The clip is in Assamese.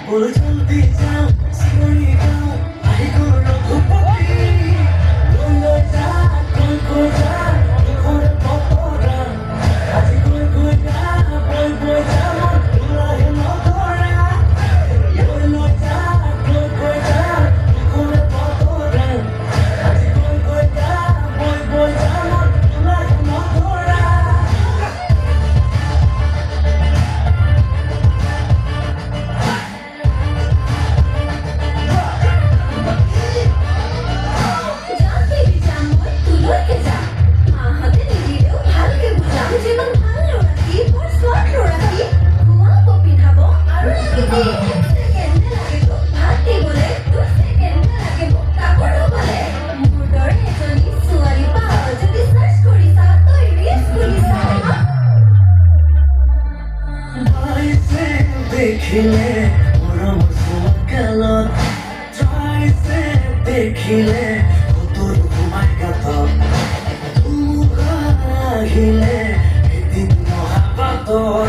বল জলদি যাও শিগগিৰি গাও আহি গো ৰঘুপতি লৈ যা কৈ যা দুখৰ বতৰা আজি কৈ গা বৈ যা মন ওলাই নধৰা লৈ যা কৈ যা দুখৰ বতৰা আজি কৈ গা বৈ যা মন ওলাই নধৰা দেখিলে মৰম চুমকালত চাইছে দেখিলে তোৰ সোমাই গাতত আহিলে এদিন মহাপাতত